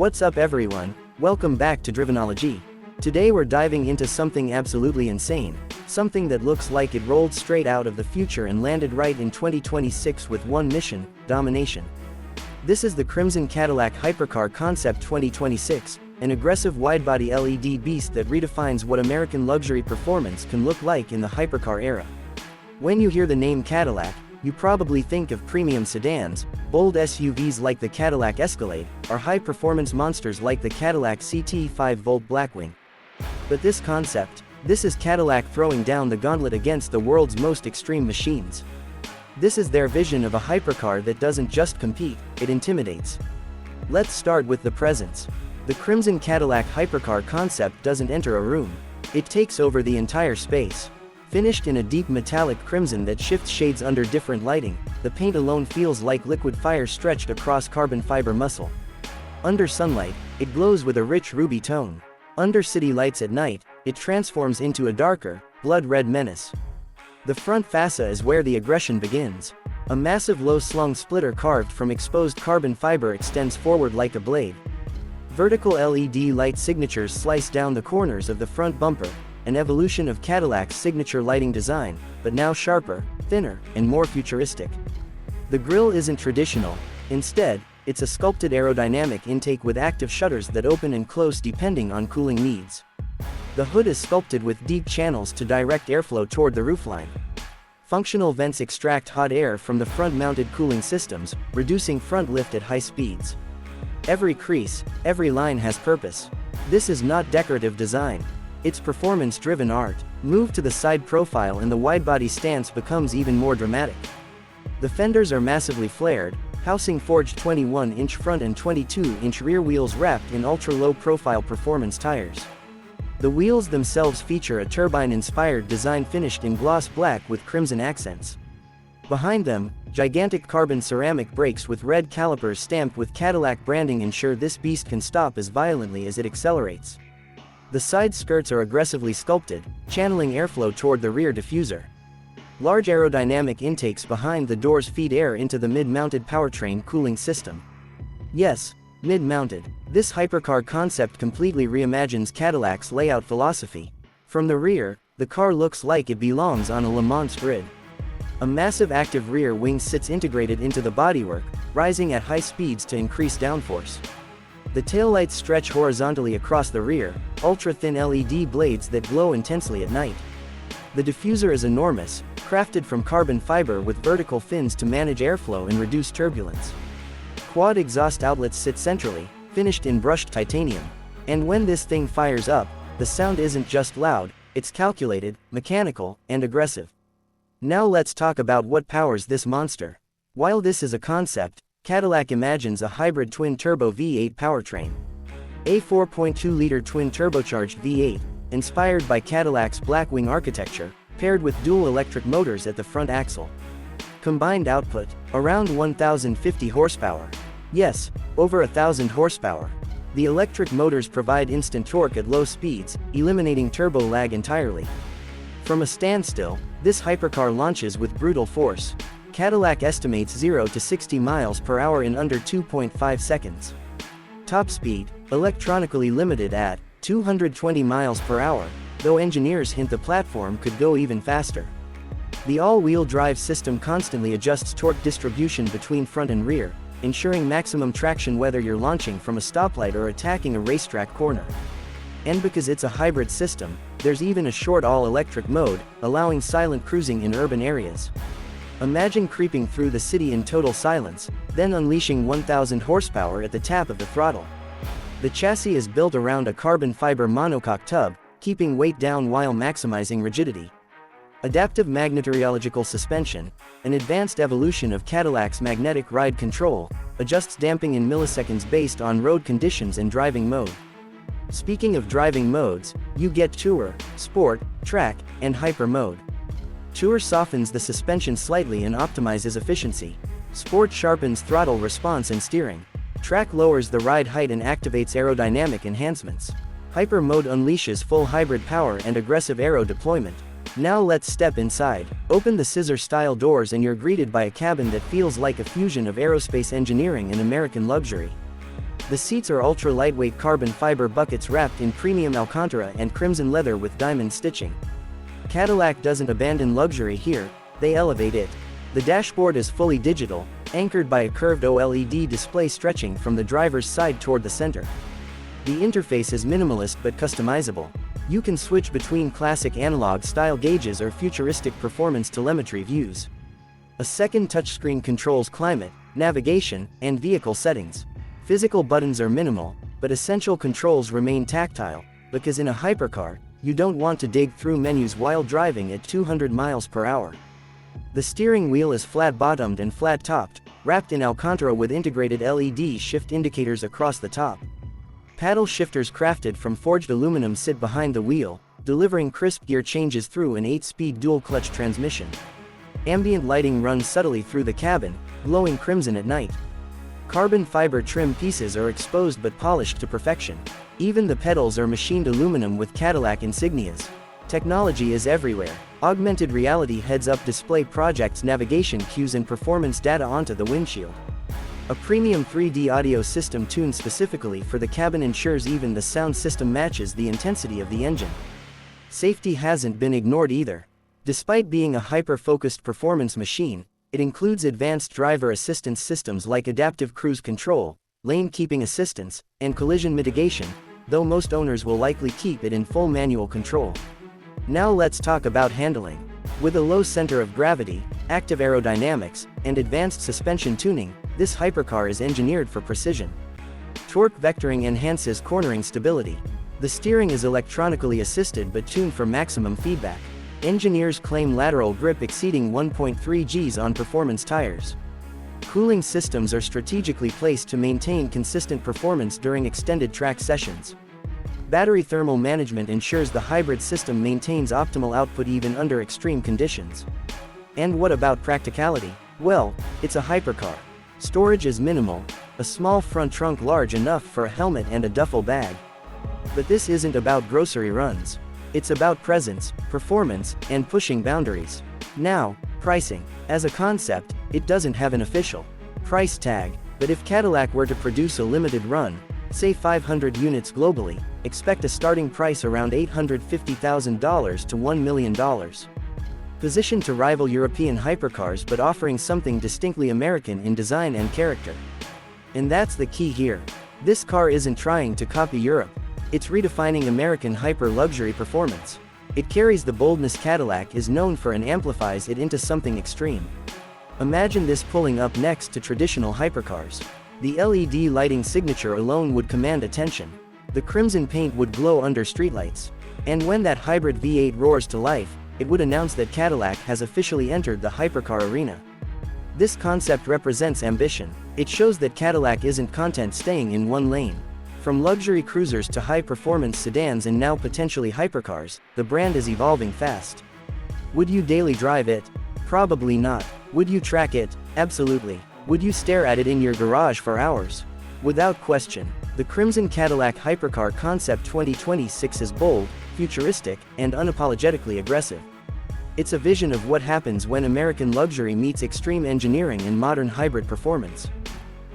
What's up everyone, welcome back to Drivenology. Today we're diving into something absolutely insane, something that looks like it rolled straight out of the future and landed right in 2026 with one mission, domination. This is the Crimson Cadillac Hypercar Concept 2026, an aggressive widebody LED beast that redefines what American luxury performance can look like in the hypercar era. When you hear the name Cadillac, you probably think of premium sedans, bold SUVs like the Cadillac Escalade, or high-performance monsters like the Cadillac CT 5-volt Blackwing. But this is Cadillac throwing down the gauntlet against the world's most extreme machines. This is their vision of a hypercar that doesn't just compete, it intimidates. Let's start with the presence. The Crimson Cadillac Hypercar Concept doesn't enter a room. It takes over the entire space. Finished in a deep metallic crimson that shifts shades under different lighting, the paint alone feels like liquid fire stretched across carbon fiber muscle. Under sunlight, it glows with a rich ruby tone. Under city lights at night, it transforms into a darker, blood-red menace. The front fascia is where the aggression begins. A massive low-slung splitter carved from exposed carbon fiber extends forward like a blade. Vertical LED light signatures slice down the corners of the front bumper, an evolution of Cadillac's signature lighting design, but now sharper, thinner, and more futuristic. The grille isn't traditional. Instead, it's a sculpted aerodynamic intake with active shutters that open and close depending on cooling needs. The hood is sculpted with deep channels to direct airflow toward the roofline. Functional vents extract hot air from the front-mounted cooling systems, reducing front lift at high speeds. Every crease, every line has purpose. This is not decorative design. It's performance-driven art. Move to the side profile and the widebody stance becomes even more dramatic. The fenders are massively flared, housing forged 21-inch front and 22-inch rear wheels wrapped in ultra-low profile performance tires. The wheels themselves feature a turbine-inspired design finished in gloss black with crimson accents. Behind them, gigantic carbon ceramic brakes with red calipers stamped with Cadillac branding ensure this beast can stop as violently as it accelerates. The side skirts are aggressively sculpted, channeling airflow toward the rear diffuser. Large aerodynamic intakes behind the doors feed air into the mid-mounted powertrain cooling system. Yes, mid-mounted. This hypercar concept completely reimagines Cadillac's layout philosophy. From the rear, the car looks like it belongs on a Le Mans grid. A massive active rear wing sits integrated into the bodywork, rising at high speeds to increase downforce. The taillights stretch horizontally across the rear, ultra-thin LED blades that glow intensely at night. The diffuser is enormous, crafted from carbon fiber with vertical fins to manage airflow and reduce turbulence. Quad exhaust outlets sit centrally, finished in brushed titanium. And when this thing fires up, the sound isn't just loud, it's calculated, mechanical, and aggressive. Now let's talk about what powers this monster. While this is a concept, Cadillac imagines a hybrid twin-turbo V8 powertrain. A 4.2-liter twin-turbocharged V8, inspired by Cadillac's Blackwing architecture, paired with dual electric motors at the front axle. Combined output, around 1,050 horsepower. Yes, over 1,000 horsepower. The electric motors provide instant torque at low speeds, eliminating turbo lag entirely. From a standstill, this hypercar launches with brutal force. Cadillac estimates 0 to 60 miles per hour in under 2.5 seconds. Top speed, electronically limited at 220 miles per hour, though engineers hint the platform could go even faster. The all-wheel drive system constantly adjusts torque distribution between front and rear, ensuring maximum traction whether you're launching from a stoplight or attacking a racetrack corner. And because it's a hybrid system, there's even a short all-electric mode, allowing silent cruising in urban areas. Imagine creeping through the city in total silence, then unleashing 1,000 horsepower at the tap of the throttle. The chassis is built around a carbon fiber monocoque tub, keeping weight down while maximizing rigidity. Adaptive magnetoreological suspension, an advanced evolution of Cadillac's magnetic ride control, adjusts damping in milliseconds based on road conditions and driving mode. Speaking of driving modes, you get Tour, Sport, Track, and Hyper mode. Tour softens the suspension slightly and optimizes efficiency. Sport sharpens throttle response and steering. Track lowers the ride height and activates aerodynamic enhancements. Hyper mode unleashes full hybrid power and aggressive aero deployment. Now let's step inside. Open the scissor-style doors and you're greeted by a cabin that feels like a fusion of aerospace engineering and American luxury. The seats are ultra-lightweight carbon fiber buckets wrapped in premium Alcantara and crimson leather with diamond stitching. Cadillac doesn't abandon luxury here, they elevate it. The dashboard is fully digital, anchored by a curved OLED display stretching from the driver's side toward the center. The interface is minimalist but customizable. You can switch between classic analog-style gauges or futuristic performance telemetry views. A second touchscreen controls climate, navigation, and vehicle settings. Physical buttons are minimal, but essential controls remain tactile, because in a hypercar, you don't want to dig through menus while driving at 200 miles per hour. The steering wheel is flat-bottomed and flat-topped, wrapped in Alcantara with integrated LED shift indicators across the top. Paddle shifters crafted from forged aluminum sit behind the wheel, delivering crisp gear changes through an 8-speed dual-clutch transmission. Ambient lighting runs subtly through the cabin, glowing crimson at night. Carbon fiber trim pieces are exposed but polished to perfection. Even the pedals are machined aluminum with Cadillac insignias. Technology is everywhere. Augmented reality heads-up display projects navigation cues and performance data onto the windshield. A premium 3D audio system tuned specifically for the cabin ensures even the sound system matches the intensity of the engine. Safety hasn't been ignored either. Despite being a hyper-focused performance machine, it includes advanced driver assistance systems like adaptive cruise control, lane keeping assistance, and collision mitigation, though most owners will likely keep it in full manual control. Now let's talk about handling. With a low center of gravity, active aerodynamics, and advanced suspension tuning, this hypercar is engineered for precision. Torque vectoring enhances cornering stability. The steering is electronically assisted but tuned for maximum feedback. Engineers claim lateral grip exceeding 1.3 Gs on performance tires. Cooling systems are strategically placed to maintain consistent performance during extended track sessions. Battery thermal management ensures the hybrid system maintains optimal output even under extreme conditions. And what about practicality? Well, it's a hypercar. Storage is minimal, a small front trunk large enough for a helmet and a duffel bag. But this isn't about grocery runs. It's about presence, performance, and pushing boundaries. Now, pricing. As a concept, it doesn't have an official price tag, but if Cadillac were to produce a limited run, say 500 units globally, expect a starting price around $850,000 to $1 million. Positioned to rival European hypercars but offering something distinctly American in design and character. And that's the key here. This car isn't trying to copy Europe. It's redefining American hyper-luxury performance. It carries the boldness Cadillac is known for and amplifies it into something extreme. Imagine this pulling up next to traditional hypercars. The LED lighting signature alone would command attention. The crimson paint would glow under streetlights. And when that hybrid V8 roars to life, it would announce that Cadillac has officially entered the hypercar arena. This concept represents ambition. It shows that Cadillac isn't content staying in one lane. From luxury cruisers to high-performance sedans and now potentially hypercars, the brand is evolving fast. Would you daily drive it? Probably not. Would you track it? Absolutely. Would you stare at it in your garage for hours? Without question. The Crimson Cadillac Hypercar Concept 2026 is bold, futuristic, and unapologetically aggressive. It's a vision of what happens when American luxury meets extreme engineering and modern hybrid performance.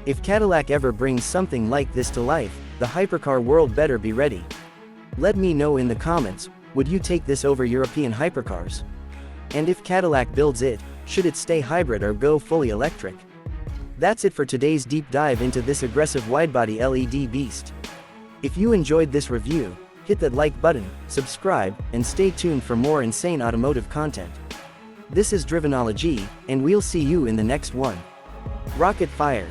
If Cadillac ever brings something like this to life, the hypercar world better be ready. Let me know in the comments, would you take this over European hypercars? And if Cadillac builds it, should it stay hybrid or go fully electric? That's it for today's deep dive into this aggressive widebody LED beast. If you enjoyed this review, hit that like button, subscribe, and stay tuned for more insane automotive content. This is Drivenology, and we'll see you in the next one. Rocket fire!